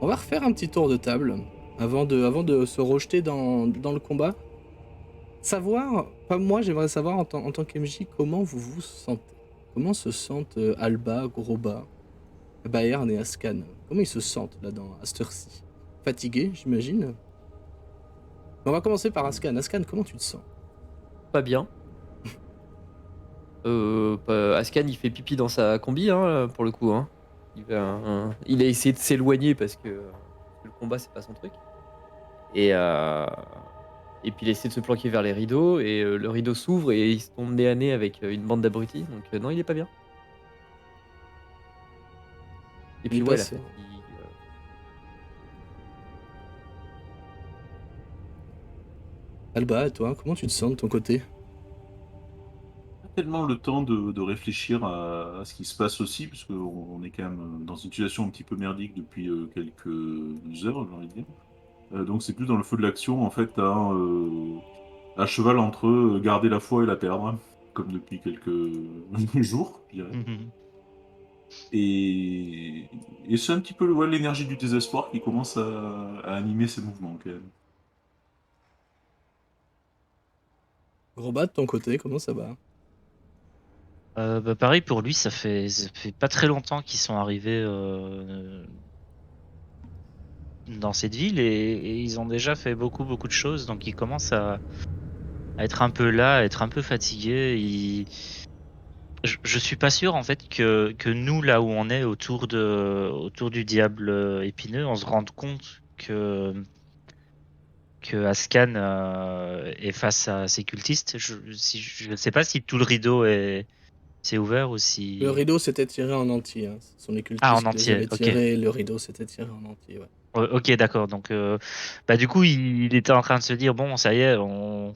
On va refaire un petit tour de table avant de se rejeter dans le combat. Savoir, pas moi, j'aimerais savoir en tant qu'MJ comment vous vous sentez. Comment se sentent Alba, Groba, Bayern et Ascan? Comment ils se sentent là-dedans, à cette heure-ci? Fatigués, j'imagine. On va commencer par Ascan. Ascan, comment tu te sens? Pas bien. Ascan, il fait pipi dans sa combi, hein, pour le coup. Hein. Il a essayé de s'éloigner parce que le combat, c'est pas son truc. Et, euh, et puis il a essayé de se planquer vers les rideaux. Et le rideau s'ouvre et il se tombe nez à nez avec une bande d'abrutis. Donc non, il est pas bien. Et Il puis est ouais, la passé. fatigue. Alba, toi, comment tu te sens de ton côté? Pas tellement le temps de réfléchir à ce qui se passe aussi, parce qu'on est quand même dans une situation un petit peu merdique depuis quelques heures, j'ai envie de dire. Donc c'est plus dans le feu de l'action, en fait, à cheval entre garder la foi et la perdre, comme depuis quelques jours, je dirais. Mhm. Et, et c'est un petit peu ouais, l'énergie du désespoir qui commence à animer ces mouvements, quand même. Groba, de ton côté, comment ça va? Pareil pour lui, ça fait pas très longtemps qu'ils sont arrivés dans cette ville et ils ont déjà fait beaucoup de choses, donc ils commencent à être un peu là, à être un peu fatigués. Je suis pas sûr en fait que nous là où on est autour du diable épineux, on se rende compte que Ascan est face à ces cultistes. Je ne sais pas si tout le rideau s'est ouvert ou Le si. rideau s'était tiré en entier, hein. Ce sont les Ah, en cultistes qui les entier, avaient ok. tirés, et le rideau s'était tiré en entier, ouais. Ok, d'accord. Donc, bah, du coup, il était en train de se dire, bon, ça y est, on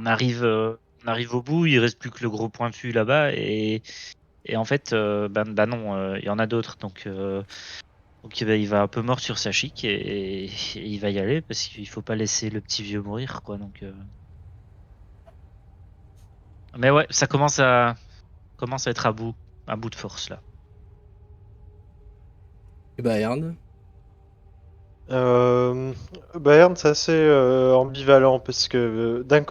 arrive au bout, il reste plus que le gros pointu là-bas. Et en fait, bah non, il y en a d'autres. Donc il va un peu mort sur sa chic et il va y aller parce qu'il faut pas laisser le petit vieux mourir, quoi. Mais ouais, ça commence à être à bout de force là. Et Bayern, Euh, Bayern, c'est assez ambivalent parce que d'un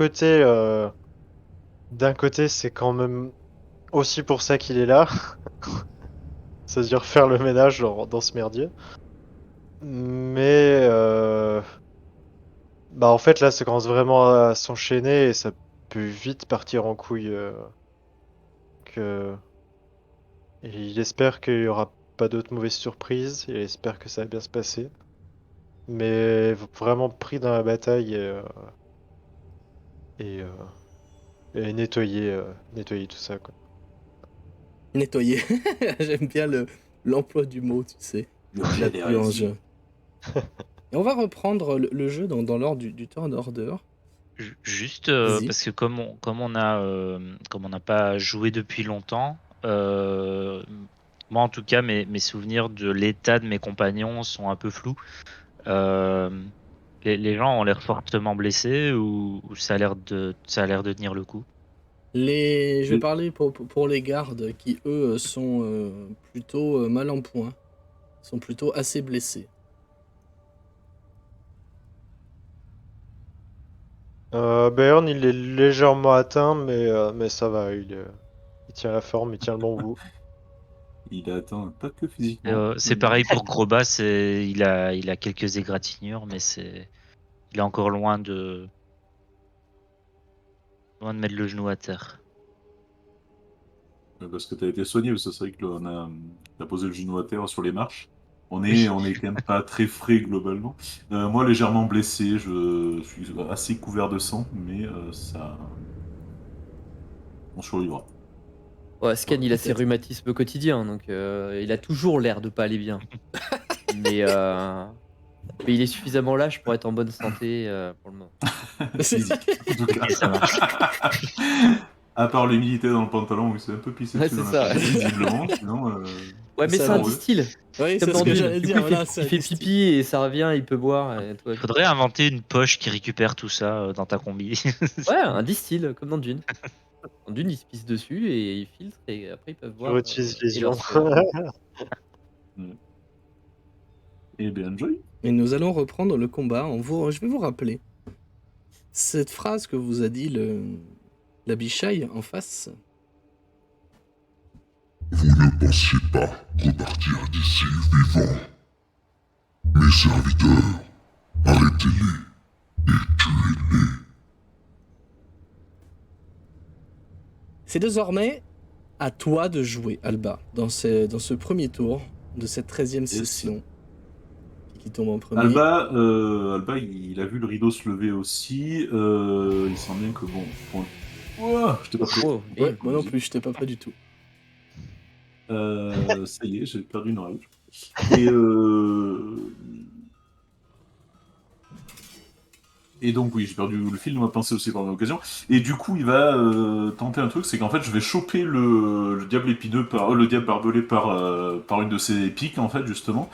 côté, c'est quand même aussi pour ça qu'il est là, c'est-à-dire faire le ménage dans ce merdier. Mais bah en fait là, ça commence vraiment à s'enchaîner et ça peut vite partir en couille. Que... Et il espère qu'il y aura pas d'autres mauvaises surprises. Il espère que ça va bien se passer. Mais vraiment pris dans la bataille et, euh, et nettoyer tout ça quoi. nettoyer. J'aime bien l'emploi du mot, tu sais. Purger La les purge. résidus. Et on va reprendre le jeu dans l'ordre du turn order. Juste Vas-y. parce que comme on n'a pas joué depuis longtemps, moi en tout cas mes souvenirs de l'état de mes compagnons sont un peu flous. Euh, les gens ont l'air fortement blessés ou ça a l'air de tenir le coup. Je vais parler pour les gardes qui, eux, sont plutôt mal en point. Sont plutôt assez blessés. Bayern, il est légèrement atteint, mais ça va. Il tient la forme, il tient le bon bout. Il a atteint pas que physiquement. C'est pareil pour Groba, il a quelques égratignures, mais il est encore loin de mettre le genou à terre. Parce que tu as été soigné, parce que c'est vrai que là, t'as posé le genou à terre sur les marches. Oui. On est quand même pas très frais globalement. Moi, légèrement blessé, je suis assez couvert de sang, mais on survivra. Ouais, Ascan, Voilà. il a ses Peut-être. rhumatismes quotidiens, donc il a toujours l'air de pas aller bien. Mais, euh, mais il est suffisamment lâche pour être en bonne santé pour le moment. Physique, en tout Ok, cas. ça marche. À part l'humidité dans le pantalon, où il s'est un peu pissé Ouais, dessus c'est dans ça. l'après-midi, visiblement. Sinon, Ouais, mais Ça c'est un va. heureux. distil, Oui, comme c'est ce dans que Dune. j'allais Du coup, dire. Voilà, c'est il un fait distille. pipi et ça revient, il peut boire. Et tout va bien. Faudrait inventer une poche qui récupère tout ça dans ta combi. Ouais, un distil, comme dans Dune. Dans Dune, ils se pissent dessus et ils filtrent et après ils peuvent Tu boire réutilises les et ions. leur se... Mm. Eh bien, enjoy. Et nous allons reprendre le combat. Je vais vous rappeler cette phrase que vous a dit la bichaille en face. Vous ne pensiez pas repartir d'ici vivant. Mes serviteurs, arrêtez-les et tuez-les. C'est désormais à toi de jouer, Alba, dans ce premier tour de cette 13e session. Qui tombe en premier. Alba, il a vu le rideau se lever aussi. Il sent bien que bon. Ouah, je t'ai pas pris. Oh, Ouais, moi non plus, je t'ai pas prêt du tout. Ça y est, j'ai perdu une oreille. Et donc oui, j'ai perdu le fil de ma pensée aussi par l'occasion. Et du coup, il va tenter un truc, c'est qu'en fait, je vais choper le diable épineux le diable barbelé par une de ses piques, en fait, justement.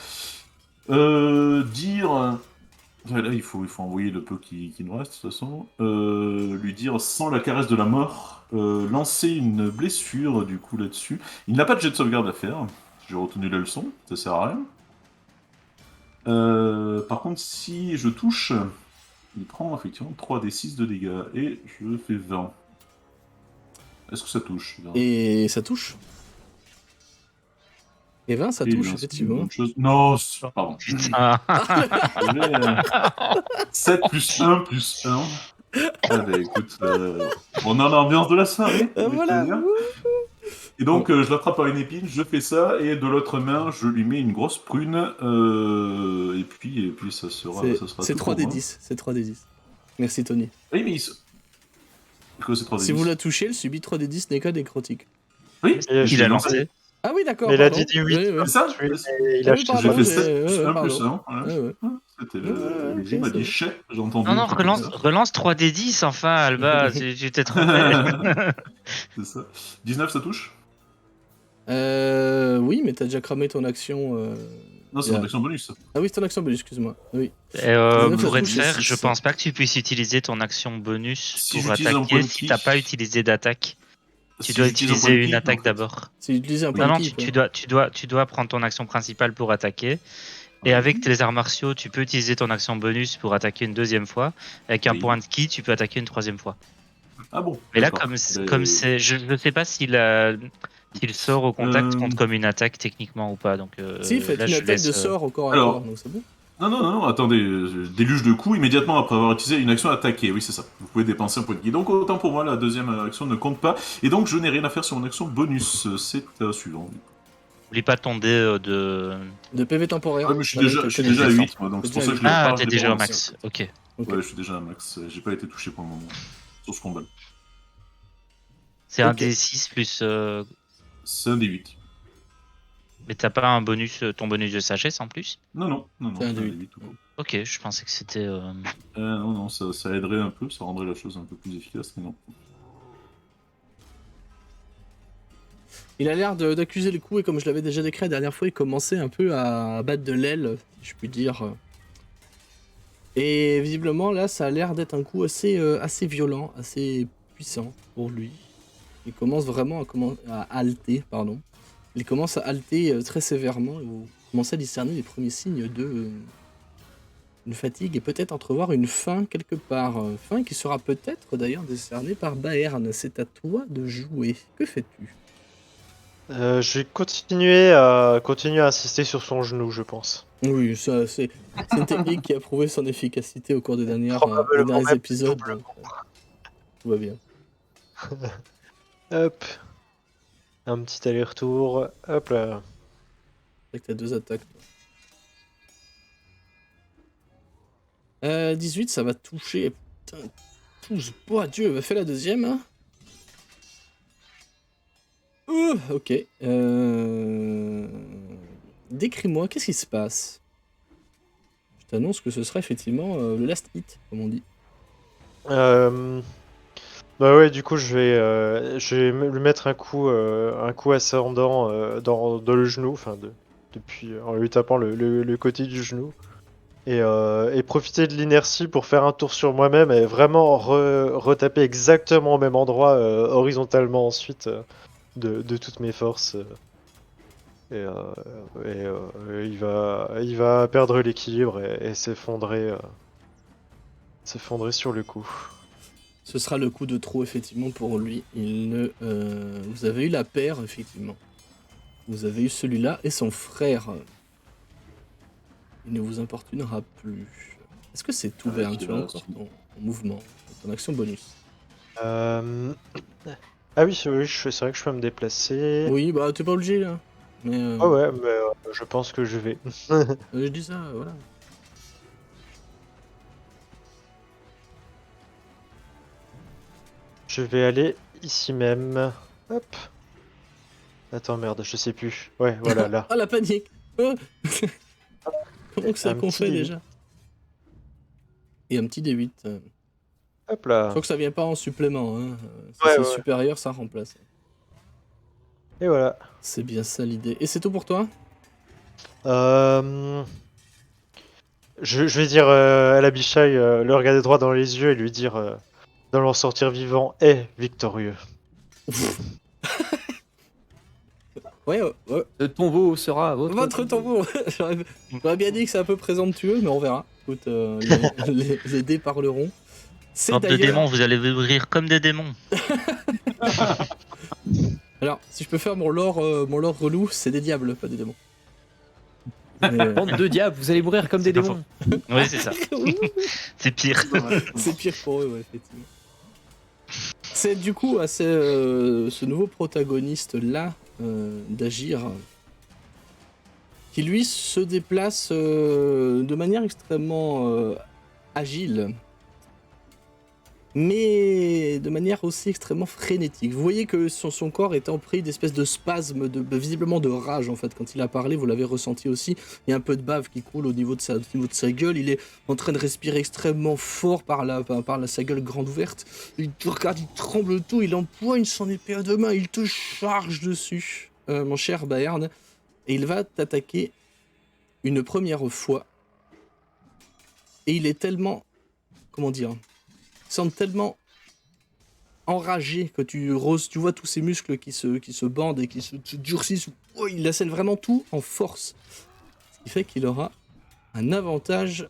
Ouais, là, il faut envoyer le peu qui nous reste, de toute façon. Lui dire, sans la caresse de la mort, lancer une blessure, du coup, là-dessus. Il n'a pas de jet de sauvegarde à faire. J'ai retenu la leçon, ça sert à rien. Par contre, si je touche, il prend effectivement 3d6 de dégâts, et je fais 20. Est-ce que ça touche 20? Et ça touche. Et 20, ça Eh touche, bien, c'est une effectivement. bonne chose. Non, pardon. Putain. 7 plus 1 plus 1. Ah bah écoute, on est en ambiance de la soirée. j'ai envie de te Voilà. dire. Et donc je l'attrape par une épine, je fais ça, et de l'autre main, je lui mets une grosse prune, et puis ça sera C'est tout pour moi. 3d10. C'est 3d10. Merci, Tony. Oui, mais quoi, c'est 3D10? Si vous la touchez, elle subit 3d10 dégâts nécrotiques. Oui, Et Il a lancé. Ah oui, d'accord. Mais il a pardon. dit 8. Oui, oui. c'est ça. Il Ah a oui, acheté pardon, J'ai fait j'ai- 7 plus 1 pardon. plus 1. Voilà. Ouais, ouais. C'était Ouais, ouais, le jeu ok, m'a c'est dit bon. chais, j'ai entendu. Non, non, un truc comme ça. relance 3d10, enfin, Alba, tu t'es trompé. C'est ça. 19, ça touche? Oui, mais t'as déjà cramé ton action. Non, c'est Yeah. mon action bonus. Ça. Ah oui, c'est ton action bonus, excuse-moi. Oui. Et, 19, pour ça être touche, faire, c'est je 6. pense pas que tu puisses utiliser ton action bonus Si pour j'utilise un point attaquer de si ki. t'as pas utilisé d'attaque. Tu Si dois j'utilise un utiliser point de une ki, attaque en fait. d'abord. C'est utiliser un point Non, de non, ki, tu dois prendre ton action principale pour attaquer. Et Oui. avec tes arts martiaux, tu peux utiliser ton action bonus pour attaquer une deuxième fois. Avec un Oui. point de ki, tu peux attaquer une troisième fois. Ah bon. Mais là, d'accord. comme c'est, je ne sais pas s'il sort au contact compte comme une attaque techniquement ou pas. Donc Si, faites là, une je attaque laisse. de sort au corps à Alors. corps, donc c'est bon. Non, attendez, déluge de coups immédiatement après avoir utilisé une action attaquée, oui c'est ça. Vous pouvez dépenser un point de ki. Donc autant pour moi, la deuxième action ne compte pas, et donc je n'ai rien à faire sur mon action bonus, c'est suivant. N'oublie pas ton dé de. De PV temporaire. Ouais mais je suis Voilà, déjà, t'as- je suis t'as déjà à déjà 8 moi, donc c'est pour ça que je l'ai Ah, pas, je t'es l'ai déjà pas au relancé, max. en fait. Ok. Ouais, je suis déjà à max, j'ai pas été touché pour le moment, sur ce combat. C'est un Ok. D6 plus. C'est un des 8. Mais t'as pas un bonus, ton bonus de sagesse en plus? Non, C'est un c'est un des des 8 tout court. Ok, je pensais que c'était. Non, ça aiderait un peu, ça rendrait la chose un peu plus efficace, mais non. Il a l'air d'accuser le coup, et comme je l'avais déjà décrit la dernière fois, il commençait un peu à battre de l'aile, si je puis dire. Et visiblement, là, ça a l'air d'être un coup assez violent, assez puissant pour lui. Il commence vraiment à halter, pardon. Il commence à halter très sévèrement, et vous commencez à discerner les premiers signes de une fatigue et peut-être entrevoir une faim quelque part. Faim qui sera peut-être d'ailleurs décernée par Baern. C'est à toi de jouer. Que fais-tu? Je vais continuer à insister sur son genou, je pense. Oui, ça, c'est une technique qui a prouvé son efficacité au cours des derniers Probablement même épisodes. doublement. Donc, tout va bien. Hop. Un petit aller-retour. Hop là. C'est que t'as 2 attaques. Toi. 18, ça va toucher. Putain, touche pas, Dieu, fais la deuxième. Hein. Ok. Décris-moi, qu'est-ce qui se passe? Je t'annonce que ce sera effectivement le last hit, comme on dit. Bah ouais, du coup, je vais lui mettre un coup ascendant dans le genou, enfin, depuis, en lui tapant le côté du genou. Et profiter de l'inertie pour faire un tour sur moi-même et vraiment retaper exactement au même endroit, horizontalement ensuite, de toutes mes forces. il va perdre l'équilibre et s'effondrer sur le coup. Ce sera le coup de trop, effectivement, pour lui. Vous avez eu la paire, effectivement. Vous avez eu celui-là et son frère. Il ne vous importunera plus. Est-ce que c'est tout, Bern? Tu as encore ton mouvement, ton action bonus. Ah oui, c'est vrai que je peux me déplacer. Oui, bah t'es pas obligé, là. Mais, Ah ouais, mais je pense que je vais. je dis ça, voilà. Je vais aller ici même. Hop. Attends, merde, je sais plus. Ouais, voilà, là. Ah, la panique. Comment que c'est Un qu'on petit fait, D8. déjà? Et un petit D8. Hop Je là. crois que ça vient pas en supplément. Hein. Si Ouais, c'est ouais. supérieur, ça remplace. Et voilà. C'est bien ça l'idée. Et c'est tout pour toi? Je vais dire à la bichaille, le regarder droit dans les yeux et lui dire d'en sortir vivant et victorieux. Ouais, ouais. Le tombeau sera Votre tombeau. J'aurais bien dit que c'est un peu présomptueux, mais on verra. Écoute, les dés parleront. C'est Bande de d'ailleurs. démons, vous allez mourir comme des démons. Alors, si je peux faire mon lore relou, c'est des diables, pas des démons. Mais, Bande de diables, vous allez mourir comme des C'est pas démons. Oui, c'est ça. C'est pire. c'est pire pour eux, ouais, effectivement. C'est du coup à ce nouveau protagoniste-là d'agir, qui lui se déplace de manière extrêmement agile, mais de manière aussi extrêmement frénétique. Vous voyez que son corps est empris d'espèces de spasmes, visiblement de rage en fait. Quand il a parlé, vous l'avez ressenti aussi. Il y a un peu de bave qui coule au niveau de sa gueule. Il est en train de respirer extrêmement fort par sa gueule grande ouverte. Il te regarde, il tremble tout, il empoigne son épée à deux mains, il te charge dessus, mon cher Baern. Et il va t'attaquer une première fois. Et il est tellement... Comment dire ? Il semble tellement enragé que tu vois tous ses muscles qui se bandent et qui se durcissent. Oh, il assène vraiment tout en force. Ce qui fait qu'il aura un avantage.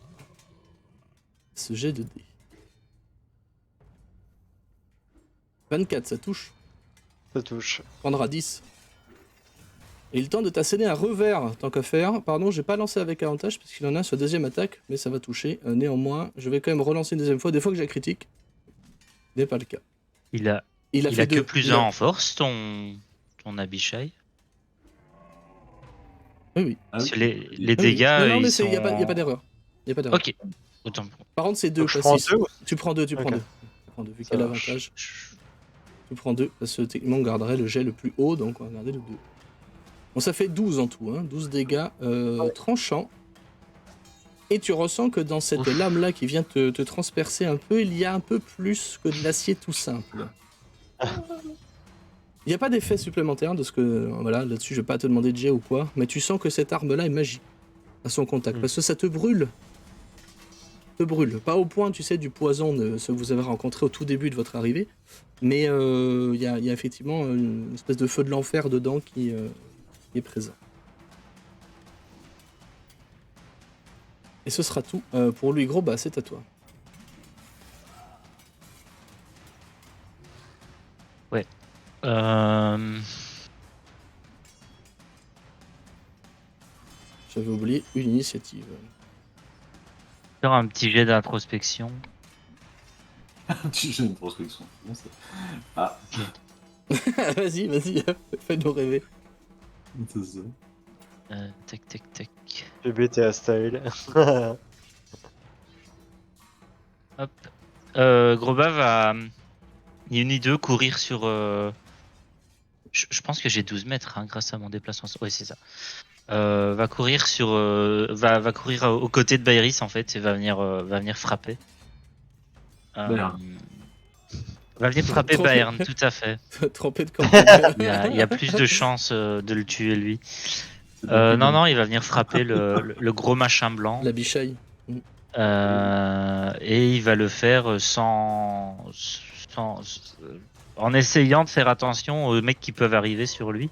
Ce jet de dés. 24, ça touche. Ça touche. Prendra 10. Et il tente de t'asséner un revers, tant qu'à faire. Pardon, j'ai pas lancé avec avantage parce qu'il en a sur deuxième attaque, mais ça va toucher. Néanmoins, je vais quand même relancer une deuxième fois. Des fois que j'ai critique, ce n'est pas le cas. Il a fait que deux. plus un en force, ton Abishai. Oui. Parce que les Oui. dégâts, Non, mais ils il n'y a pas sont... d'erreur. Il y a pas d'erreur. Ok. Autant pour moi. Par contre, c'est 2. Donc je prends deux ou- Tu prends 2, Ok. vu Ça qu'il y a marche. l'avantage. Tu prends 2, parce que techniquement, on garderait le jet le plus haut, donc on va garder le 2. Bon, ça fait 12 en tout, hein, 12 dégâts tranchants. Et tu ressens que dans cette Ouf. lame-là qui vient te transpercer un peu, il y a un peu plus que de l'acier tout simple. Il n'y a pas d'effet supplémentaire de ce que... Voilà, là-dessus, je vais pas te demander de jet ou quoi, mais tu sens que cette arme-là est magique à son contact, parce que ça te brûle. Pas au point, tu sais, du poison de ce que vous avez rencontré au tout début de votre arrivée, mais il y a effectivement une espèce de feu de l'enfer dedans qui est présent. Et ce sera tout pour lui. Gros, bah c'est à toi. J'avais oublié une initiative. Faire un petit jet d'introspection. Tu j'ai une prospection. Bon, ah, Vas-y, fais-nous rêver. c'est ça. Tac. BTA style. Hop. Groba va, ni une ni deux, courir sur... Je pense que j'ai 12 mètres hein, grâce à mon déplacement. Oui, c'est ça. Va courir sur... va courir aux côtés de Bayris, en fait, et va venir frapper. Bayern. Va venir frapper Bayern, tout à fait. Trempé de campagne. Il y a plus de chances de le tuer, lui. C'est donc Non, il va venir frapper le gros machin blanc. La bichaille. Et il va le faire en essayant de faire attention aux mecs qui peuvent arriver sur lui.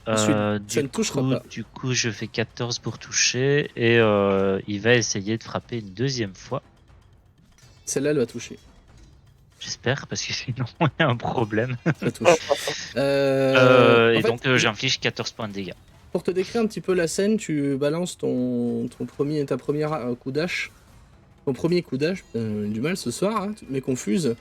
Ensuite, ça ne touchera pas. Du coup, je fais 14 pour toucher et il va essayer de frapper une deuxième fois. Celle-là, elle va toucher. J'espère, parce que sinon, il y a un problème. Ça touche. En Et fait, donc, j'inflige 14 points de dégâts. pour te décrire un petit peu la scène, tu balances ta première coup d'âge. Ton premier coup d'âge, du mal ce soir, hein, tu me confuses.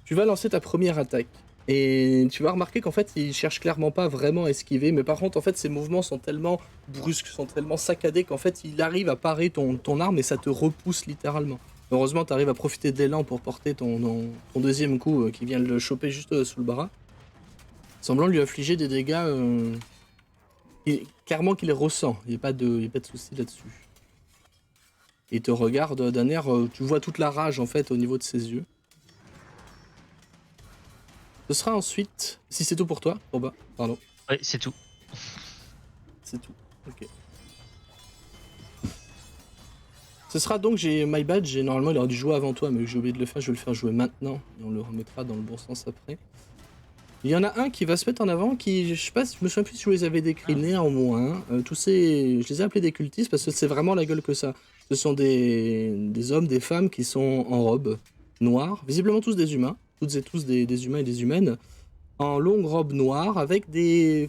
Tu vas lancer ta première attaque. Et tu vas remarquer qu'en fait, il cherche clairement pas vraiment à esquiver, mais par contre, en fait, ses mouvements sont tellement brusques, sont tellement saccadés qu'en fait, il arrive à parer ton arme et ça te repousse littéralement. Heureusement, tu arrives à profiter de l'élan pour porter ton deuxième coup qui vient le choper juste sous le bras, semblant lui infliger des dégâts clairement qu'il ressent. Il n'y a pas de souci là-dessus. Il te regarde d'un air, tu vois toute la rage en fait au niveau de ses yeux. Ce sera ensuite, si c'est tout pour toi, Urba, pardon. Oui, c'est tout. C'est tout, ok. Ce sera donc, j'ai my bad, normalement il aurait dû jouer avant toi, mais j'ai oublié de le faire, je vais le faire jouer maintenant, et on le remettra dans le bon sens après. Il y en a un qui va se mettre en avant, qui, je sais pas, je me souviens plus si je les avais décrits néanmoins. Je les ai appelés des cultistes parce que c'est vraiment la gueule que ça. Ce sont des hommes, des femmes qui sont en robe noire, visiblement tous des humains, toutes et tous des humains et des humaines, en longue robe noire avec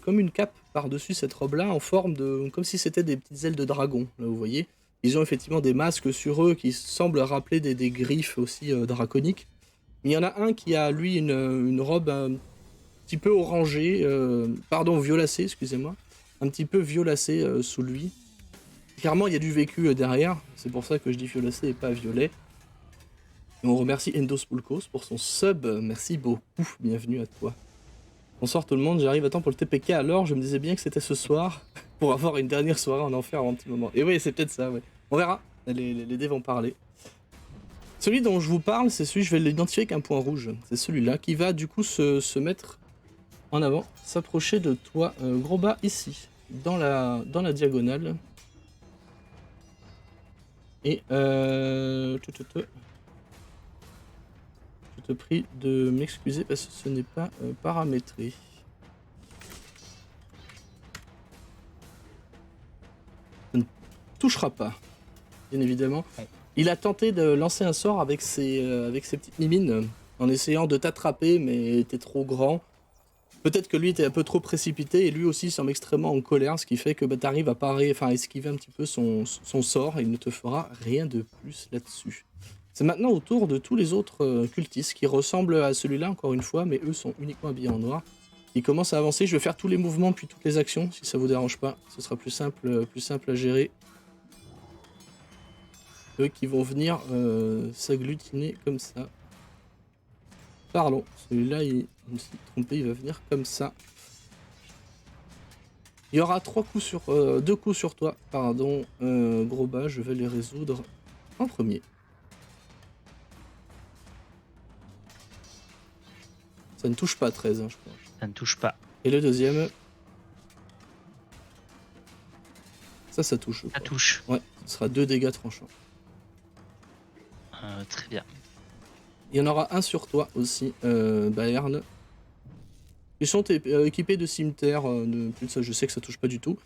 comme une cape par-dessus cette robe-là en forme de, comme si c'était des petites ailes de dragon. Là, vous voyez, ils ont effectivement des masques sur eux qui semblent rappeler des griffes aussi draconiques. Mais il y en a un qui a lui une robe un petit peu orangée, violacée, excusez-moi, un petit peu violacée sous lui. Clairement, il y a du vécu derrière, c'est pour ça que je dis violacé et pas violet. Et on remercie Endos Pulkos pour son sub, merci beaucoup, bienvenue à toi. Bonsoir tout le monde, j'arrive à temps pour le TPK, alors je me disais bien que c'était ce soir, pour avoir une dernière soirée en enfer avant un petit moment. Et oui, c'est peut-être ça, ouais. On verra, les dés vont parler. Celui dont je vous parle, c'est celui, je vais l'identifier avec un point rouge, c'est celui-là, qui va du coup se mettre en avant, s'approcher de toi, gros bas, ici, dans la diagonale. Et je te prie de m'excuser parce que ce n'est pas paramétré. Ça ne touchera pas, bien évidemment. Il a tenté de lancer un sort avec ses petites mimines, en essayant de t'attraper, mais t'es trop grand. Peut-être que lui était un peu trop précipité, et lui aussi semble extrêmement en colère, ce qui fait que t'arrives à esquiver un petit peu son sort, et il ne te fera rien de plus là-dessus. C'est maintenant au tour de tous les autres cultistes qui ressemblent à celui-là, encore une fois, mais eux sont uniquement habillés en noir. Ils commencent à avancer, je vais faire tous les mouvements puis toutes les actions, si ça vous dérange pas. Ce sera plus simple à gérer. Eux qui vont venir s'agglutiner comme ça. Pardon, celui-là, je me suis trompé, il va venir comme ça. Il y aura 2 coups sur toi, pardon, gros bas, je vais les résoudre en premier. Ça ne touche pas 13, je crois. Ça ne touche pas. Et le deuxième. Ça touche. Ça touche. Ouais, ce sera 2 dégâts tranchants. Très bien. Il y en aura un sur toi aussi, Baern. Ils sont équipés de cimetières, je sais que ça touche pas du tout.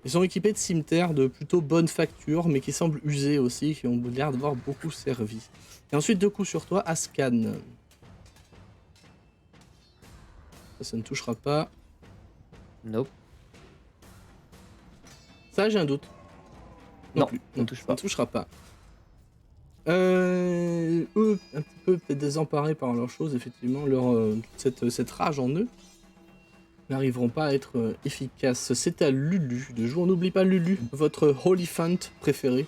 Ils sont équipés de cimetières de plutôt bonne facture, mais qui semblent usés aussi, qui ont l'air d'avoir beaucoup servi. Et ensuite 2 coups sur toi, Ascan. Ça ne touchera pas. Nope. Ça, j'ai un doute. Non, plus. ça ne touche pas. Ça ne touchera pas. Eux, un petit peu peut-être désemparés par leur chose, effectivement, cette rage en eux, n'arriveront pas à être efficaces. C'est à Lulu de jouer. On n'oublie pas Lulu, votre Holyphant préféré,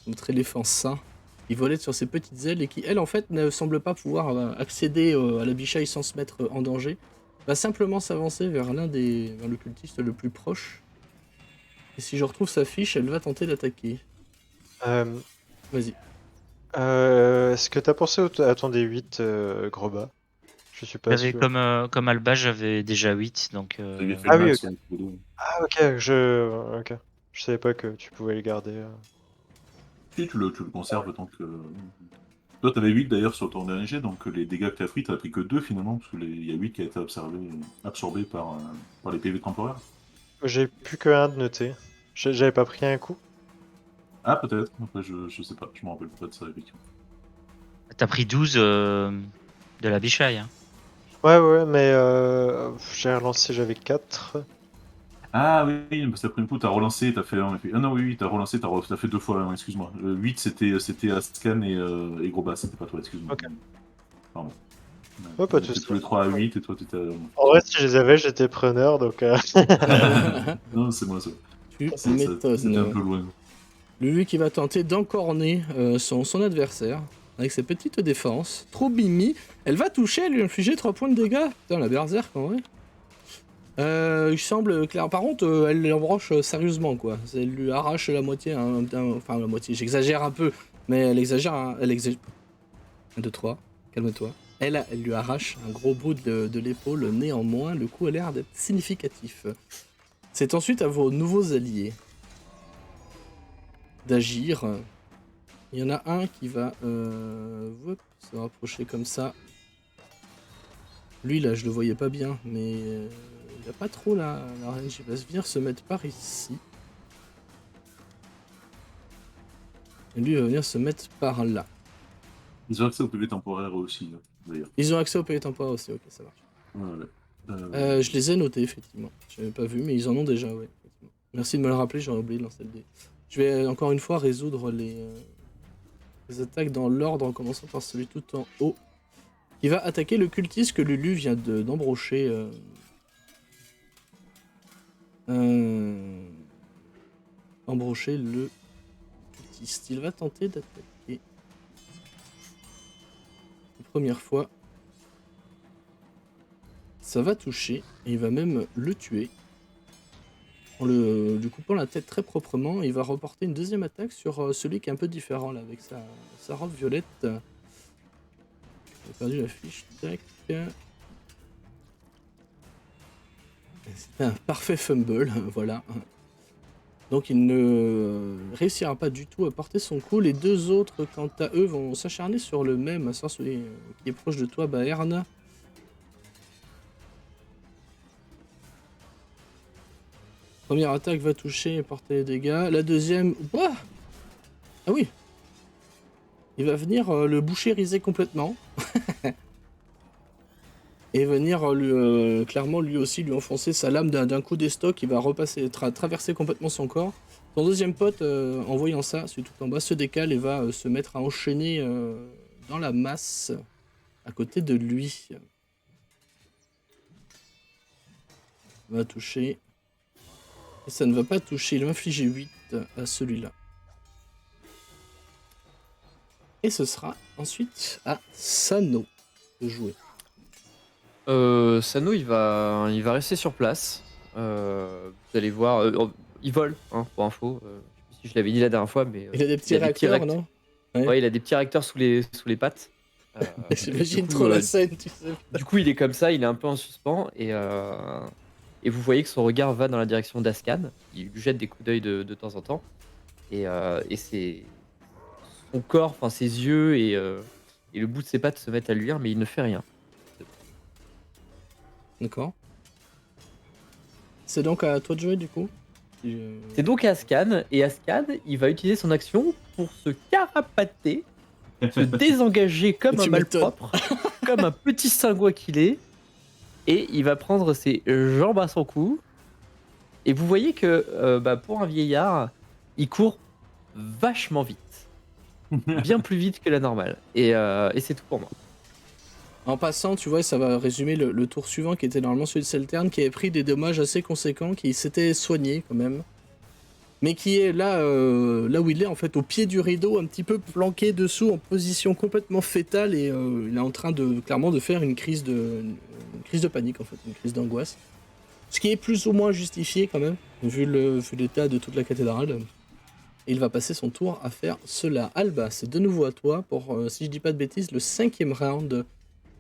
votre éléphant saint, qui volait sur ses petites ailes et qui, elle, en fait, ne semble pas pouvoir accéder à la bichaille sans se mettre en danger. Va simplement s'avancer vers vers le cultiste le plus proche. Et si je retrouve sa fiche, elle va tenter d'attaquer. Vas-y. Est-ce que t'as pensé à ton D8, gros bas? Je suis pas sûr. Comme Alba, j'avais déjà 8, donc... Ça lui a fait Ah le oui, max, ok. hein, pour deux. Ah ok. Je savais pas que tu pouvais le garder. Si, tu le conserves tant que... Toi, t'avais 8 d'ailleurs sur ton dernier jet, donc les dégâts que t'as pris, t'as pris que 2 finalement, parce qu'il y a 8 qui a été absorbé par les PV temporaires. J'ai plus que un de noté. J'avais pas pris un coup. Ah, peut-être. Après, je sais pas. Je me rappelle pas de ça, effectivement. T'as pris 12 de la bichaille. Hein. Ouais, mais j'ai relancé, j'avais 4. Ah oui, parce qu'après coup, t'as relancé, t'as fait un. Ah non, oui, t'as relancé, t'as fait 2 fois, hein, excuse-moi. Le 8, c'était Ascan et Gros Bass, c'était pas toi, excuse-moi. Ok. Pardon. Ouais, pas de On était soucis. tous les 3 à 8 et toi, t'étais à... En vrai, si je les avais, j'étais preneur, donc... Non, c'est moi ça. Tu C'était un m'étonnes. peu loin. Lui qui va tenter d'encorner son adversaire avec ses petites défenses. Trop Mimi. Elle va toucher, lui infliger 3 points de dégâts. Putain, la berserk en vrai. Il semble clair. Par contre, elle l'embroche sérieusement, quoi. Elle lui arrache la moitié. Enfin, la moitié, j'exagère un peu. Mais elle exagère. Elle exagère. 1, 2, 3. Calme-toi. Elle lui arrache un gros bout de l'épaule. Néanmoins, le coup a l'air d'être significatif. C'est ensuite à vos nouveaux alliés d'agir. Il y en a un qui va se rapprocher comme ça. Lui là je le voyais pas bien, mais il a pas trop la range. Il va venir se mettre par ici. Et lui il va venir se mettre par là. Ils ont accès au PV temporaire aussi, d'ailleurs. Ils ont accès au PV temporaire aussi, ok ça marche. Ouais. Je les ai notés effectivement. Je n'avais pas vu, mais ils en ont déjà, ouais. Effectivement. Merci de me le rappeler, j'aurais oublié de lancer le dé. Je vais encore une fois résoudre les attaques dans l'ordre en commençant par celui tout en haut. Qui va attaquer le cultiste que Lulu vient d'embrocher. Embrocher le cultiste. Il va tenter d'attaquer. La première fois. Ça va toucher. Et il va même le tuer. En lui coupant la tête très proprement. Il va reporter une deuxième attaque sur celui qui est un peu différent là. Avec sa robe violette. J'ai perdu la fiche. Tac. C'était un parfait fumble, voilà. Donc il ne réussira pas du tout à porter son coup. Les deux autres, quant à eux, vont s'acharner sur le même, à savoir celui qui est proche de toi, Baern. Première attaque va toucher et porter les dégâts. La deuxième... Ouah, ah oui. Il va venir le bouchériser complètement. Et venir clairement lui aussi lui enfoncer sa lame d'un coup d'estoc qui va repasser, traverser complètement son corps. Ton deuxième pote, en voyant ça, celui tout en bas, se décale et va se mettre à enchaîner dans la masse à côté de lui. Va toucher. Et ça ne va pas toucher, il va infliger 8 à celui-là. Et ce sera ensuite à Sano de jouer. Sano, il va rester sur place. Vous allez voir, il vole, hein, pour info. Je sais pas si je l'avais dit la dernière fois, mais Il a des petits réacteurs, non? Ouais, il a des petits réacteurs sous les pattes. J'imagine du coup, trop la scène, tu sais. Du coup, il est comme ça, il est un peu en suspens et vous voyez que son regard va dans la direction d'Ascan. Il lui jette des coups d'œil de temps en temps et c'est son corps, enfin ses yeux et le bout de ses pattes se mettent à luire, mais il ne fait rien. D'accord. C'est donc à toi de jouer du coup. C'est donc à Ascan, et Ascan, il va utiliser son action pour se carapater, se désengager comme Tu un malpropre, comme un petit cingouin qu'il est, et il va prendre ses jambes à son cou. Et vous voyez que pour un vieillard, il court vachement vite. Bien plus vite que la normale. Et c'est tout pour moi. En passant, tu vois, ça va résumer le tour suivant qui était normalement celui de Seltern, qui avait pris des dommages assez conséquents, qui s'était soigné quand même. Mais qui est là, là où il est en fait, au pied du rideau, un petit peu planqué dessous, en position complètement fétale, et il est en train clairement de faire une crise de panique en fait, une crise d'angoisse. Ce qui est plus ou moins justifié quand même, vu l'état de toute la cathédrale. Et il va passer son tour à faire cela. Alba, c'est de nouveau à toi pour, si je dis pas de bêtises, le 5e round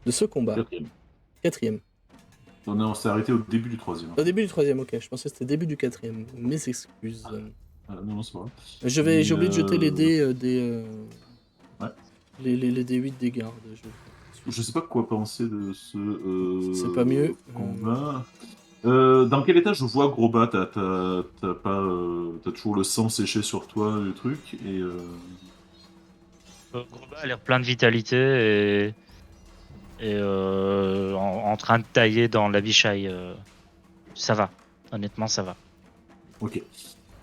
de ce combat. 4e. On s'est arrêté au début du 3e. Au début du 3e, ok. Je pensais que c'était début du 4e. Mes excuses. Non, c'est pas grave. J'ai oublié de jeter les dés des... Ouais. les D8 des gardes. Je sais pas quoi penser de ce C'est pas mieux. combat. Dans quel état je vois Groba? T'as toujours le sang séché sur toi, le truc, et Groba a l'air plein de vitalité et en train de tailler dans la bichaille. Ça va. Honnêtement, ça va. ok.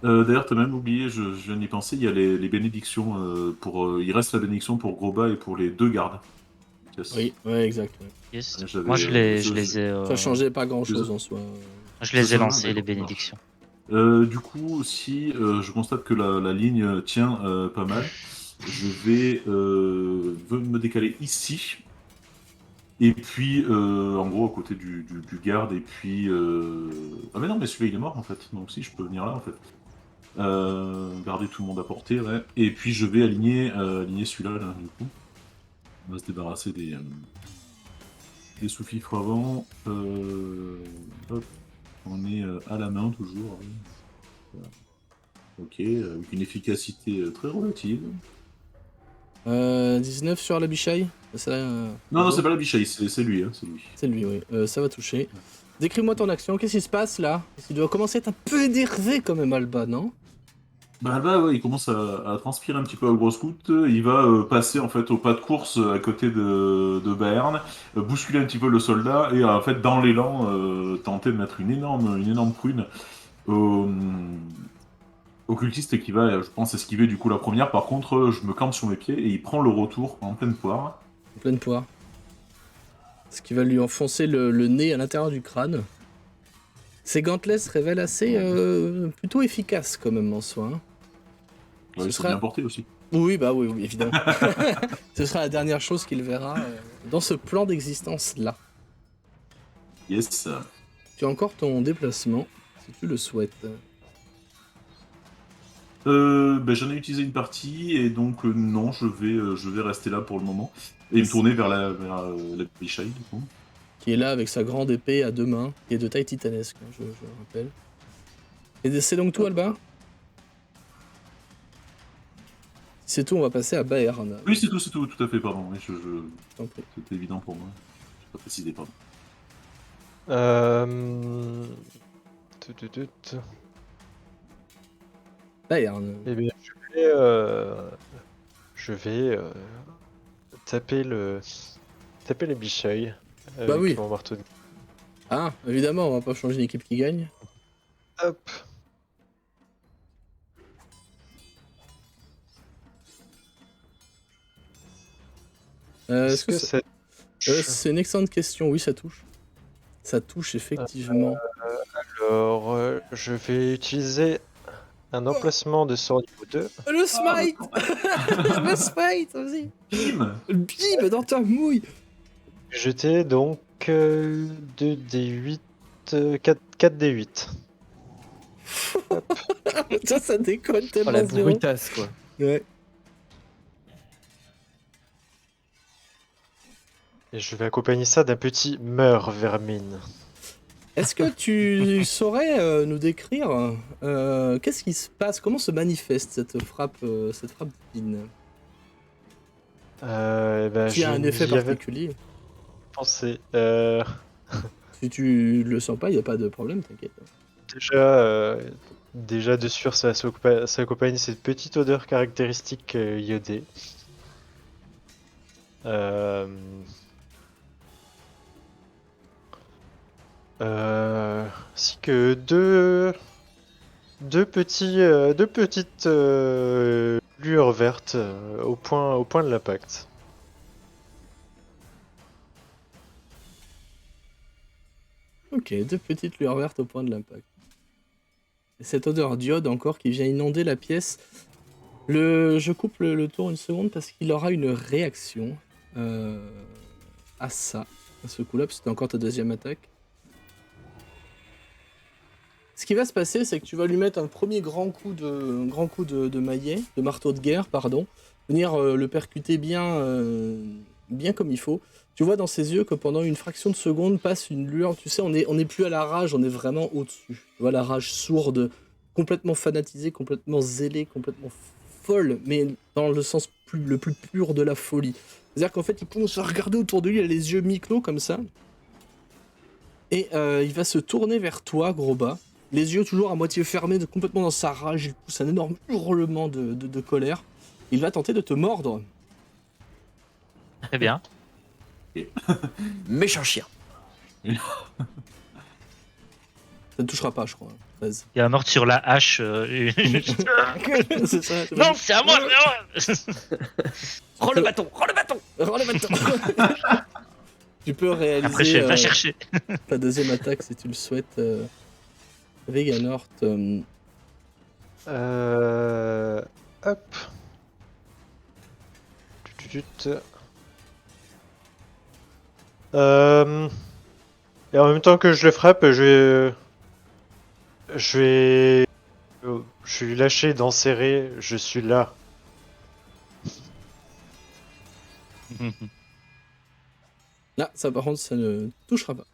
D'ailleurs, t'as même oublié, je viens d'y penser, il y a les bénédictions il reste la bénédiction pour Groba et pour les 2 gardes. Yes. Oui, ouais, exact. Ouais. Yes. J'avais, Moi, je les ai. Ça changeait pas grand chose en soi. Je les ai ça, lancés, les d'accord, ça marche. bénédictions. Du coup, si je constate que la ligne tient pas mal, je vais me décaler ici. Et puis, en gros, à côté du garde, et puis... Ah mais non, mais celui-là, il est mort, en fait. Donc si, je peux venir là, en fait. Garder tout le monde à portée, ouais. Et puis, je vais aligner celui-là, là, du coup. On va se débarrasser des sous-fifres avant. Hop. On est à la main, toujours. Oui. Voilà. Ok, avec une efficacité très relative. 19 sur la bichaille. Ça, Non, c'est pas la bichaille, c'est lui, hein, c'est lui. C'est lui, oui. Ça va toucher. Décris-moi ton action. Qu'est-ce qui se passe là? Il doit commencer à être un peu énervé quand même, Alba, non? Bah là, ouais, il commence à transpirer un petit peu à gros scout. Il va passer en fait au pas de course à côté de Bayern, bousculer un petit peu le soldat et en fait dans l'élan tenter de mettre une énorme prune au occultiste qui va, je pense, esquiver du coup la première. Par contre, je me campe sur mes pieds et il prend le retour en pleine poire. En pleine poire. Ce qui va lui enfoncer le nez à l'intérieur du crâne. Ses gantelets se révèlent assez plutôt efficaces quand même en soi. Hein. Ouais, Ce ils sont sera- bien portés aussi. Oui, bah oui, évidemment. Ce sera la dernière chose qu'il verra dans ce plan d'existence-là. Yes. Tu as encore ton déplacement, si tu le souhaites. J'en ai utilisé une partie et donc non, je vais rester là pour le moment et me tourner vers la bichaille du coup. Qui est là avec sa grande épée à 2 mains, qui est de taille titanesque, hein, je le rappelle. Et c'est donc tout, Alba? Si c'est tout, on va passer à Bayern. Oui, c'est tout à fait, pardon. Oui, Je t'en prie. c'était évident pour moi. Je pas précisé, pardon. Bayern. Eh bien, je vais taper les bichailles avec oui. mon marteau. Ah, évidemment, on va pas changer une équipe qui gagne. Hop. Est-ce que ça c'est une excellente question, oui, ça touche. Ça touche, effectivement. Alors, je vais utiliser un emplacement de sort niveau 2. Le smite. Le smite, vas-y. Bim. Bim, dans ta mouille. Jeter donc 2d8, 4d8. Ça déconne Oh, tellement. la zéro. brutasse, quoi. Ouais. Et je vais accompagner ça d'un petit meurs vermine. Est-ce que tu saurais nous décrire qu'est-ce qui se passe, comment se manifeste cette frappe divine? Qui a un effet j'y avais particulier. pensé. Si tu le sens pas, il n'y a pas de problème, t'inquiète. Déjà de sûr, ça s'accompagne cette petite odeur caractéristique iodée. Ainsi que deux petites lueurs vertes au point de l'impact. Ok, 2 petites lueurs vertes au point de l'impact. Et cette odeur d'iode encore qui vient inonder la pièce. Je coupe le tour une seconde parce qu'il aura une réaction à ça, à ce coup-là, parce que c'était encore ta deuxième attaque. Ce qui va se passer, c'est que tu vas lui mettre un premier grand coup de maillet, de marteau de guerre, pardon, venir le percuter bien comme il faut. Tu vois dans ses yeux que pendant une fraction de seconde passe une lueur. Tu sais, on est plus à la rage, on est vraiment au-dessus. Tu vois la rage sourde, complètement fanatisée, complètement zélée, complètement folle, mais dans le sens le plus pur de la folie. C'est-à-dire qu'en fait, il commence à regarder autour de lui, il a les yeux mi-clos comme ça. Et il va se tourner vers toi, Groba. Les yeux toujours à moitié fermés, complètement dans sa rage. Il pousse un énorme hurlement de colère. Il va tenter de te mordre. Très bien. Méchant chien. Ça ne touchera pas, je crois. 13. Il va mordre sur la hache. C'est ça. Non, c'est à moi, c'est à moi. Rends le bâton, rends le bâton. Rends le bâton. Tu peux réaliser Après, je vais chercher. ta deuxième attaque si tu le souhaites. Veganort. Hop. Et en même temps que je le frappe, je vais lui lâcher d'enserrer. Je suis là. Là, ça par contre, ça ne touchera pas.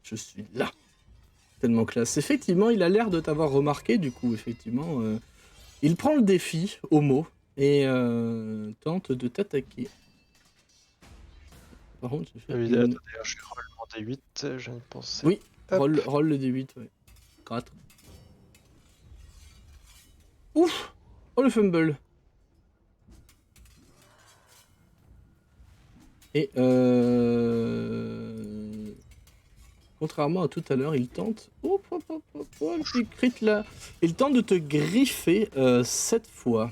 Je suis là. Tellement classe. Effectivement, il a l'air de t'avoir remarqué, du coup, effectivement. Il prend le défi au mot et tente de t'attaquer. Par contre, j'ai fait Attendez, je roll mon D8, je viens de penser. Oui, Hop. roll le D8, ouais. 4. Ouf! Oh le fumble! Et contrairement à tout à l'heure, il tente... Oh, le petit crit là! Il tente de te griffer 7 fois.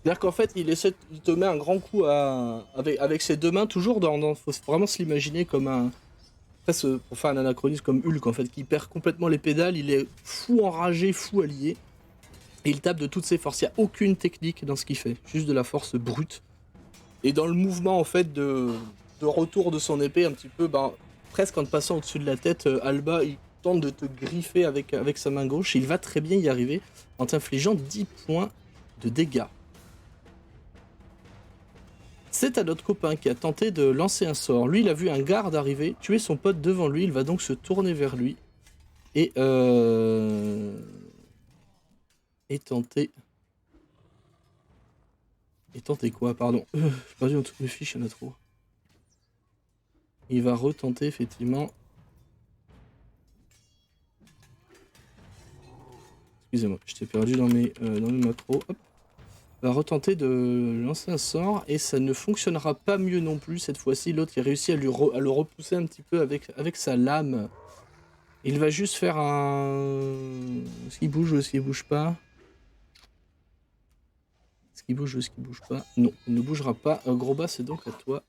C'est-à-dire qu'en fait, il te met un grand coup avec ses deux mains, toujours faut vraiment se l'imaginer comme un... Presque pour faire un anachronisme comme Hulk, en fait, qui perd complètement les pédales, il est fou enragé, fou allié. Et il tape de toutes ses forces, il n'y a aucune technique dans ce qu'il fait, juste de la force brute. Et dans le mouvement, en fait, de retour de son épée, un petit peu, presque en te passant au-dessus de la tête, Alba, il tente de te griffer avec sa main gauche, et il va très bien y arriver, en t'infligeant 10 points de dégâts. C'est à notre copain qui a tenté de lancer un sort. Lui, il a vu un garde arriver, tuer son pote devant lui. Il va donc se tourner vers lui et tenter... Et tenter quoi, pardon. J'ai perdu dans toutes mes fiches, il y en a trop. Il va retenter, effectivement... Excusez-moi, je t'ai perdu dans mes macros. Hop. Va retenter de lancer un sort et ça ne fonctionnera pas mieux non plus cette fois-ci. L'autre il a réussi à le repousser un petit peu avec sa lame. Il va juste faire un... Est-ce qu'il bouge ou est-ce qu'il bouge pas? Est-ce qu'il bouge ou est-ce qu'il bouge pas? Non, il ne bougera pas. Groba, c'est donc à toi.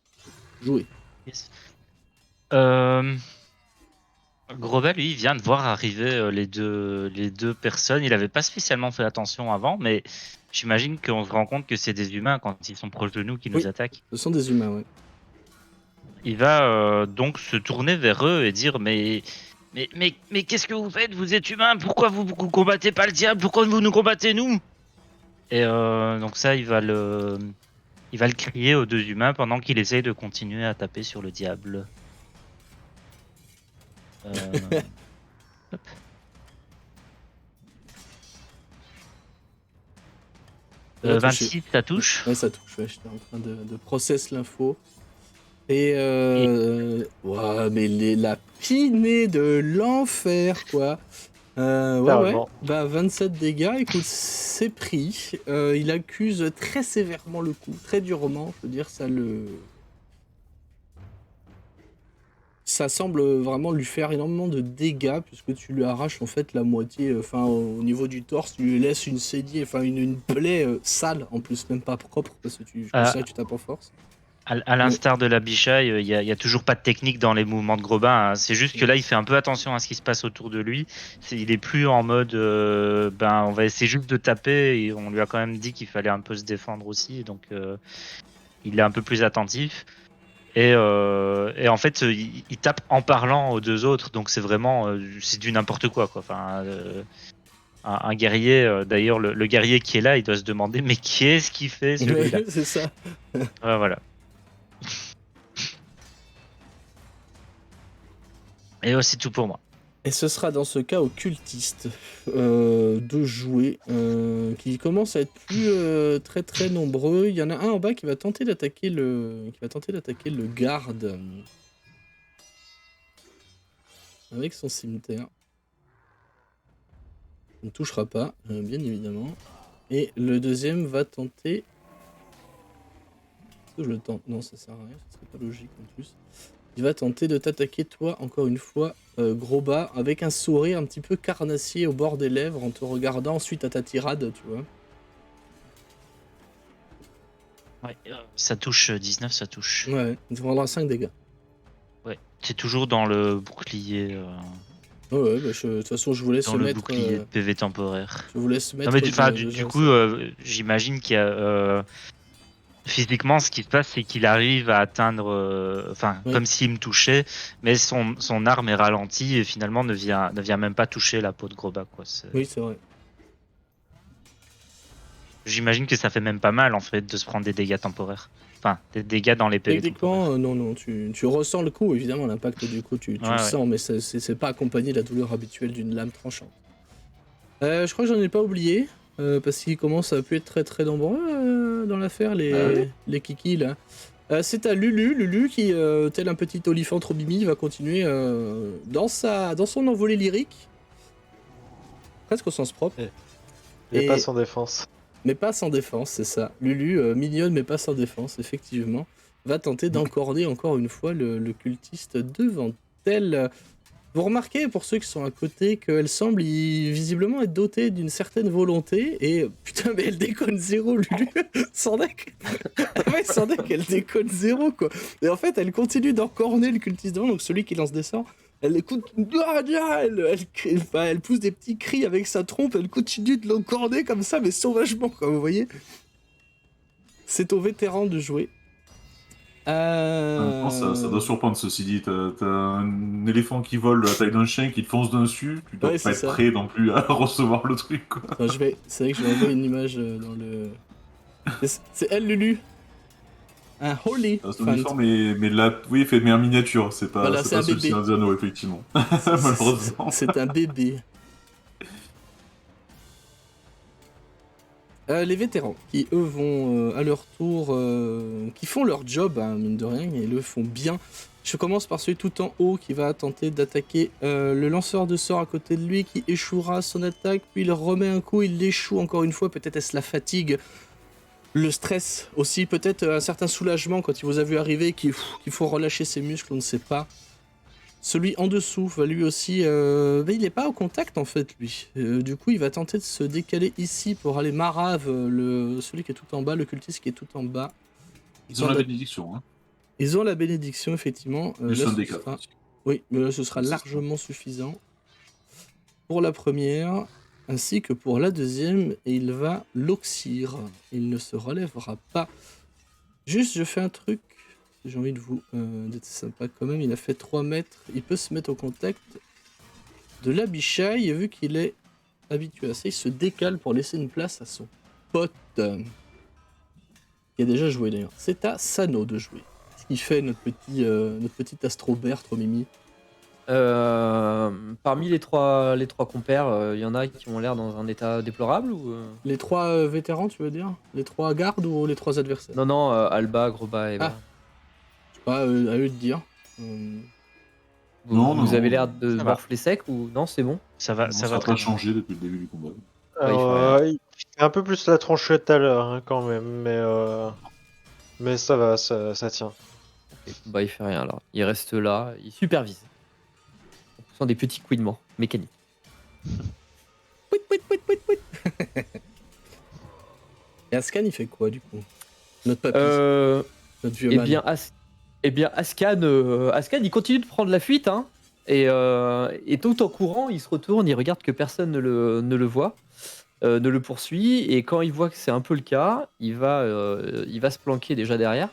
Jouer. Yes. Groba, lui, il vient de voir arriver les deux personnes. Il n'avait pas spécialement fait attention avant, mais j'imagine qu'on se rend compte que c'est des humains quand ils sont proches de nous qui nous attaquent. Ce sont des humains, ouais. Il va donc se tourner vers eux et dire mais qu'est-ce que vous faites? Vous êtes humains? Pourquoi vous combattez pas le diable? Pourquoi vous nous combattez nous? Et donc ça, il va le crier aux deux humains pendant qu'il essaye de continuer à taper sur le diable. Hop. Ça va 26, ça touche. Ouais, ça touche, ouais, j'étais en train de process l'info. Et ouah, mais la pinée de l'enfer, quoi. Ouais, 27 dégâts, écoute, c'est pris. Il accuse très sévèrement le coup, très durement, je veux dire, ça semble vraiment lui faire énormément de dégâts, puisque tu lui arraches en fait la moitié, au niveau du torse, tu lui laisses une saignée, une plaie sale, en plus, même pas propre, parce que je considère que tu tapes en force. À l'instar de la bichaille, il y a toujours pas de technique dans les mouvements de Grobin. Hein. C'est juste que là, il fait un peu attention à ce qui se passe autour de lui. Il est plus en mode, on va essayer juste de taper. Et on lui a quand même dit qu'il fallait un peu se défendre aussi, donc il est un peu plus attentif. Et en fait, il tape en parlant aux deux autres, donc c'est vraiment, c'est du n'importe quoi. Enfin, un guerrier, d'ailleurs, le guerrier qui est là, il doit se demander mais qui est-ce qui fait celui-là? C'est ça. Voilà. Et c'est tout pour moi. Et ce sera dans ce cas aux cultistes de jouer, qui commencent à être plus très très nombreux. Il y en a un en bas qui va tenter d'attaquer le garde avec son cimetière. Il ne touchera pas, bien évidemment. Et le deuxième va tenter. Est-ce que je le tente? Non, ça sert à rien, ce serait pas logique en plus. Il va tenter de t'attaquer, toi, encore une fois, gros bas, avec un sourire un petit peu carnassier au bord des lèvres, en te regardant ensuite à ta tirade, tu vois. Ouais, ça touche 19, ça touche. Ouais, il te prendra 5 dégâts. Ouais, c'est toujours dans le bouclier. Ouais, bah, de toute façon, je vous laisse Dans le mettre. bouclier de PV temporaire. Je vous laisse mettre. Non mais du coup, j'imagine qu'il y a physiquement, ce qui se passe, c'est qu'il arrive à atteindre, Oui. comme s'il me touchait, mais son arme est ralentie et finalement ne vient même pas toucher la peau de Groba, quoi. Oui, c'est vrai. J'imagine que ça fait même pas mal en fait de se prendre des dégâts temporaires. Enfin, des dégâts dans les PV temporaires. Techniquement, non, tu ressens le coup, évidemment, l'impact du coup, tu Ouais, le sens, mais c'est pas accompagné de la douleur habituelle d'une lame tranchante. Je crois que j'en ai pas oublié, parce qu'il commence à plus être très très nombreux dans l'affaire, les kikis là. C'est à Lulu qui, tel un petit olifant trop mimi, va continuer dans son envolée lyrique, presque au sens propre. Et pas sans défense. Mais pas sans défense, c'est ça. Lulu, mignonne mais pas sans défense, effectivement, va tenter d'encorner encore une fois le cultiste devant elle. Vous remarquez, pour ceux qui sont à côté, qu'elle semble visiblement être dotée d'une certaine volonté, et putain, mais elle déconne zéro, Lulu. Sans deck. Ouais, sans deck, elle déconne zéro, quoi. Et en fait, elle continue d'encorner le cultiste devant, donc celui qui lance des sorts. Elle écoute, elle pousse des petits cris avec sa trompe, elle continue de l'encorner comme ça, mais sauvagement, quoi, vous voyez. C'est au vétéran de jouer. Ça doit surprendre, ceci dit. T'as un éléphant qui vole à la taille d'un chien qui te fonce dessus, tu dois Ouais, pas c'est être ça. prêt non plus à recevoir le truc, quoi. Attends, c'est vrai que je vais envoyer une image dans le... C'est elle, Lulu. Un Holy C'est un Fant. éléphant, mais là, oui, mais en miniature, c'est pas, Voilà, c'est c'est pas un celui-ci bébé. un Diano, effectivement. Malheureusement. C'est un bébé. Les vétérans, qui eux vont à leur tour, qui font leur job, hein, mine de rien, et le font bien. Je commence par celui tout en haut qui va tenter d'attaquer le lanceur de sort à côté de lui, qui échouera son attaque, puis il remet un coup, il l'échoue encore une fois, peut-être est-ce la fatigue, le stress aussi, peut-être un certain soulagement quand il vous a vu arriver, qu'il faut relâcher ses muscles, on ne sait pas. Celui en dessous va lui aussi... mais il n'est pas au contact en fait lui. Du coup il va tenter de se décaler ici pour aller marave celui qui est tout en bas, le cultiste qui est tout en bas. Ils ont la bénédiction, hein. Ils ont la bénédiction effectivement. Plus Là, un des ce quatre. sera... Oui, mais là ce sera largement suffisant pour la première ainsi que pour la deuxième et il va l'oxyre. Il ne se relèvera pas. Juste je fais un truc. J'ai envie de vous d'être sympa quand même. Il a fait 3 mètres. Il peut se mettre au contact de l'Abishai. Et vu qu'il est habitué à ça, il se décale pour laisser une place à son pote. Qui a déjà joué d'ailleurs. C'est à Sano de jouer. Ce qui fait notre petit astrobert trop mimi. Parmi les trois compères, il y en a qui ont l'air dans un état déplorable ou Les 3 vétérans, tu veux dire? Les 3 gardes ou les 3 adversaires? Non, Alba, Groba et Ah. Pas à eux de dire. Vous avez l'air de Ça va. morfler sec ou non, c'est bon? Ça va Ça très n'a pas bien. changé depuis le début du combat. Il fait un peu plus la tronchette tout à l'heure hein, quand même, mais ça va, ça tient. Ok, bah il fait rien alors. Il reste là, il supervise. Ce sont des petits couinements mécaniques. Pouit, pouit, pouit, pouit, pouit. Et Ascan, il fait quoi du coup? Notre papy, notre vieux man. Eh bien, Ascan, il continue de prendre la fuite, hein, et tout en courant, il se retourne, il regarde que personne ne le voit, ne le poursuit, et quand il voit que c'est un peu le cas, il va se planquer déjà derrière,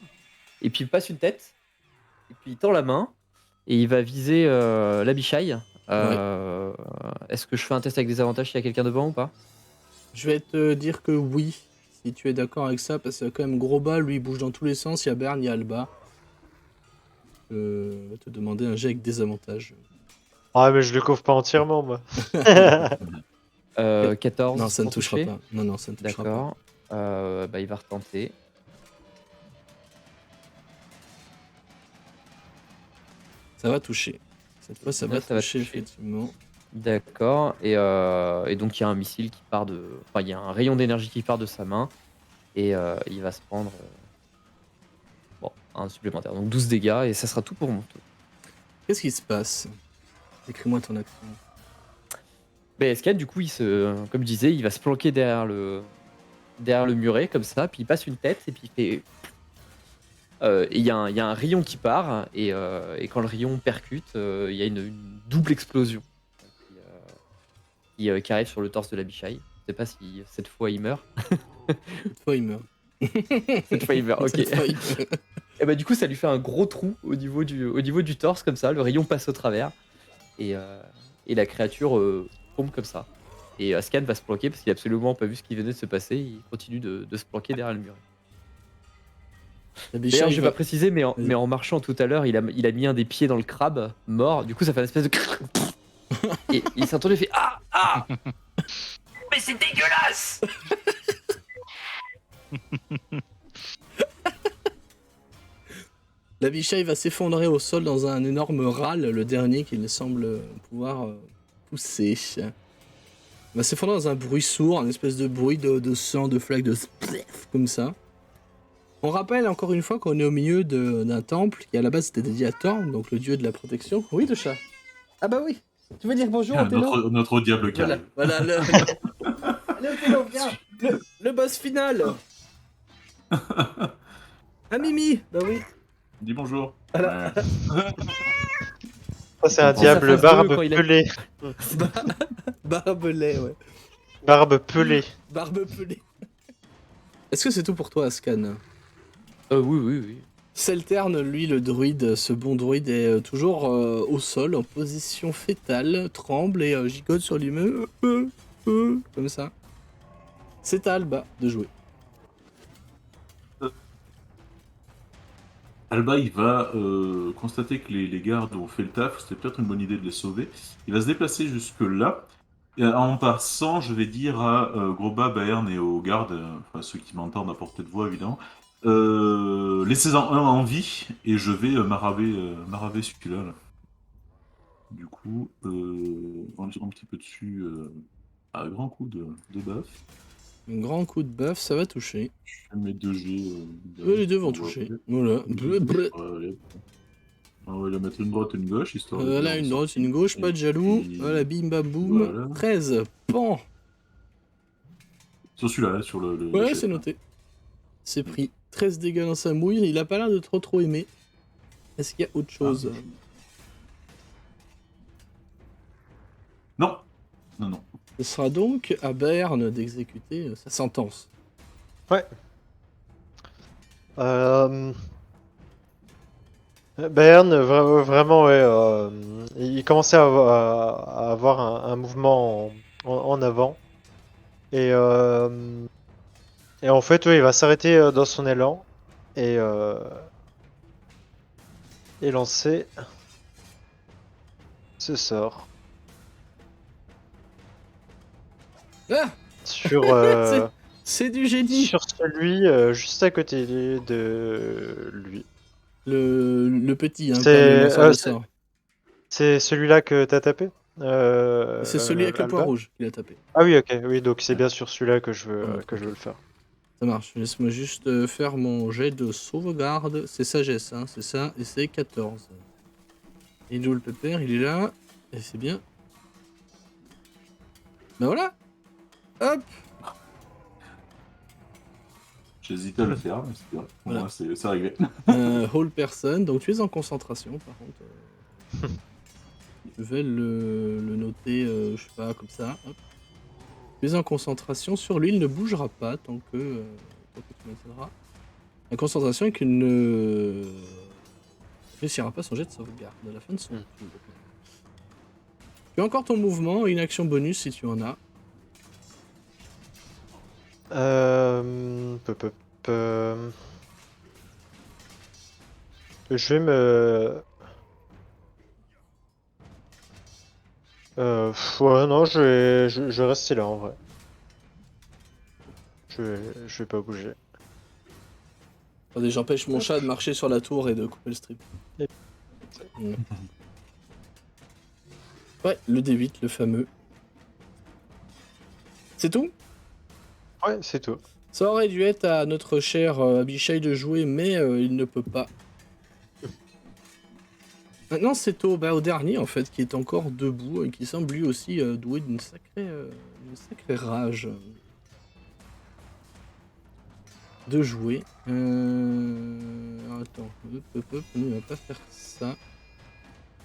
et puis il passe une tête, et puis il tend la main, et il va viser l'Abishai. Est-ce que je fais un test avec des avantages s'il y a quelqu'un devant ou pas? Je vais te dire que oui, si tu es d'accord avec ça, parce que quand même Groba, lui, il bouge dans tous les sens, il y a Bern, il y a Alba. Je vais te demander un jet avec des avantages. Ah, mais je le couvre pas entièrement, moi. 14 Non, ça ne pour touchera toucher. pas. Non, ça ne touchera pas. D'accord. Bah, il va retenter. Ça va toucher. Cette fois, ça va 19, ça va toucher, toucher. effectivement. D'accord. Et donc il y a un missile qui part de. Enfin, il y a un rayon d'énergie qui part de sa main. Et il va se prendre. Bon, un supplémentaire. Donc 12 dégâts. Et ça sera tout pour mon tour. Qu'est-ce qui se passe? Décris-moi ton action. Mais Scan, du coup, comme je disais, il va se planquer derrière le muret, comme ça. Puis il passe une tête. Et puis il fait. Et il y a un rayon qui part. Et quand le rayon percute, il y a une double explosion qui arrive sur le torse de la bichaille. Je sais pas si cette fois il meurt. Cette fois, il meurt. Cette fois il meurt, ok. Cette fois, il meurt. Et bah du coup ça lui fait un gros trou au niveau du torse comme ça, le rayon passe au travers et la créature tombe comme ça. Et Scan va se planquer parce qu'il a absolument pas vu ce qui venait de se passer, il continue de se planquer derrière le mur. La D'ailleurs bichaille je vais va- pas préciser mais en marchant tout à l'heure il a mis un des pieds dans le crabe mort, du coup ça fait une espèce de... et il s'est retourné et fait Ah mais c'est dégueulasse. La bichaille va s'effondrer au sol dans un énorme râle, le dernier qu'il semble pouvoir pousser. Elle va s'effondrer dans un bruit sourd, un espèce de bruit de sang, de flaques de splef, comme ça. On rappelle encore une fois qu'on est au milieu d'un temple qui à la base était dédié à Thorn, donc le dieu de la protection. Oui, de chat. Ah bah oui. Tu veux dire bonjour, Othello? Notre diable qui Voilà, arrive. voilà Allez, Othello, viens. Le boss final. Ah Mimi. Bah oui. Dis bonjour. Voilà. Ouais. Ça, c'est un Dans sa diable phase barbe deux, quand il a- pelée. Barbelé, ouais. Barbe pelée. Barbe pelée. Est-ce que c'est tout pour toi, Ascan? Oui. Selterne, lui, le druide, ce bon druide, est toujours au sol, en position fétale, tremble et gigote sur lui-même. Comme ça. C'est à Alba de jouer. Alba, il va constater que les gardes ont fait le taf, c'était peut-être une bonne idée de les sauver. Il va se déplacer jusque là. Et en passant, je vais dire à Groba, Baern et aux gardes, enfin ceux qui m'entendent à portée de voix évidemment, laissez-en un en vie et je vais maraver celui-là. Là. Du coup, on tire un petit peu dessus à un grand coup de baffe. Un grand coup de buff, ça va toucher. Je mets 2G. Les deux vont toucher. Voilà. On va la mettre une droite et une gauche, histoire de... Voilà, une droite, une gauche, pas de jaloux. puis- Voilà, bim bam boum. Voilà. 13. Pan. Sur celui-là, sur le Ouais, chef, c'est là. noté. C'est pris. 13 dégâts dans sa mouille. Il a pas l'air de trop aimer. Est-ce qu'il y a autre chose? Non. Ce sera donc à Berne d'exécuter sa sentence. Bayern, vraiment, ouais, il commençait à avoir un mouvement en avant. Et en fait, ouais, il va s'arrêter dans son élan et lancer ce sort Ah, sur, c'est du génie. sur celui juste à côté de lui. Le petit, hein, C'est- pas le lanceur de c'est- sort. C'est celui-là que t'as tapé C'est celui avec le Alba point rouge qu'il a tapé. Ah oui, ok, oui, donc c'est bien sur celui-là que je veux, Ouais. que je veux le faire. Ça marche. Laisse-moi juste faire mon jet de sauvegarde. C'est sagesse, hein, c'est ça. Et c'est 14. Et Joe le pépère, il est là. Et c'est bien. Ben voilà. Hop. J'hésitais à le faire, mais c'est bien. Voilà. Voilà, c'est arrivé. Whole person. Donc tu es en concentration, par contre. Je vais le noter, je sais pas, comme ça. Hop. Tu es en concentration sur lui, il ne bougera pas tant que tu maintiendras. La concentration est qu'il ne réussira pas son jet de sauvegarde à la fin de son tour. Tu as encore ton mouvement et une action bonus si tu en as. Peu, peu, peu. Je vais me... Ouais, non, je vais rester là en vrai. Je vais pas bouger. Attendez, j'empêche mon chat de marcher sur la tour et de couper le strip. Yep. Mm. Ouais, le D8, le fameux. C'est tout? Ouais, c'est tout. Ça aurait dû être à notre cher Abishai de jouer, mais il ne peut pas. Maintenant, c'est au dernier, en fait, qui est encore debout et qui semble lui aussi doué d'une sacrée rage de jouer. Attends, hop, il va pas faire ça.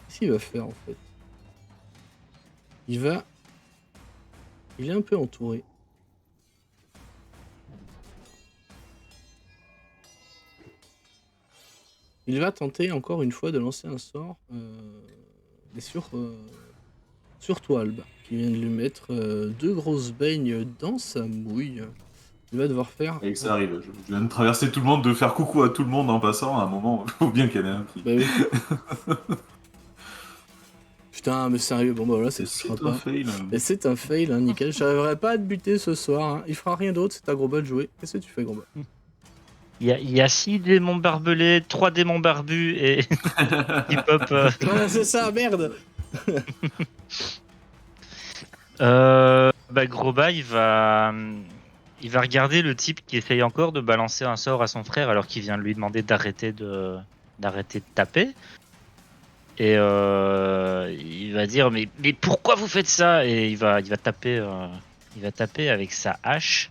Qu'est-ce qu'il va faire, en fait? Il est un peu entouré. Il va tenter encore une fois de lancer un sort, mais sur toi, Alba, qui vient de lui mettre 2 grosses beignes dans sa mouille. Il va devoir faire... Et que ça arrive. Je viens de traverser tout le monde, de faire coucou à tout le monde en passant. À un moment, il faut bien qu'il y en ait un qui. Bah oui. Putain, mais sérieux, bon bah voilà, ça ne C'est sera un pas. fail. Et c'est un fail, hein, nickel. J'arriverai pas à te buter ce soir. Hein. Il fera rien d'autre, c'est à Grobot de jouer. Qu'est-ce que tu fais, Grobot? Il y a 6 démons barbelés, 3 démons barbus et hip hop. Voilà, c'est ça, merde. Groba, il va regarder le type qui essaye encore de balancer un sort à son frère alors qu'il vient de lui demander d'arrêter de taper. Et il va dire mais pourquoi vous faites ça? Et il va taper avec sa hache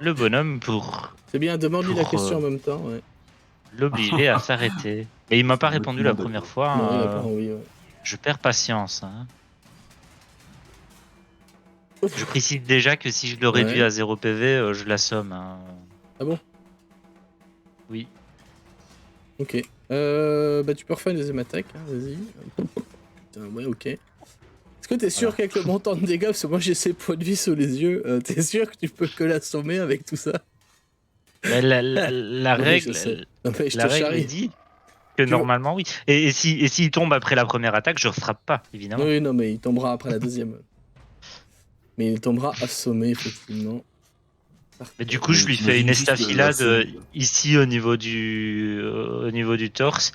le bonhomme pour C'est bien, demande-lui la Pour, question en même temps, ouais. l'obliger à s'arrêter. Et il m'a pas répondu la première fois. Non, il a pas envie, ouais. Je perds patience. Hein. Je précise déjà que si je le réduis Ouais. à 0 PV, je l'assomme. Hein. Ah bon? Oui. Ok. Bah tu peux refaire une deuxième attaque, hein, vas-y. Putain, ouais, ok. Est-ce que t'es sûr qu'avec le montant de dégâts, parce que moi j'ai ses points de vie sous les yeux, t'es sûr que tu peux que l'assommer avec tout ça? Mais la Oui, règle, je sais. Non, mais je la te règle charrie. dit que Tu vois- normalement oui. Et s'il tombe après la première attaque, je ne frappe pas, évidemment. Oui, non, mais il tombera après la deuxième. Mais il tombera assommé, effectivement. Mais du coup, je lui fais une estafilade ici au niveau du torse.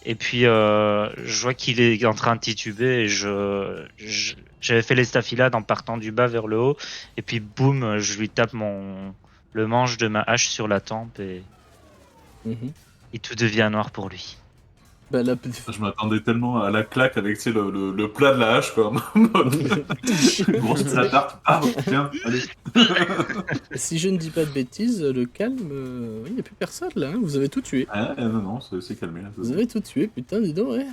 Et puis, je vois qu'il est en train de tituber. Et j'avais fait l'estafilade en partant du bas vers le haut. Et puis, boum, je lui tape le manche de ma hache sur la tempe. Mhm. Et tout devient noir pour lui. Bah, la... Je m'attendais tellement à la claque avec tu sais, le plat de la hache, quoi. En mode, grosse la tarte. Ah, tiens, allez. Si je ne dis pas de bêtises, le calme, il n'y a plus personne là, hein. Vous avez tout tué. Ah, non, c'est calmé. Là, Vous avez tout tué, putain, dis donc, ouais.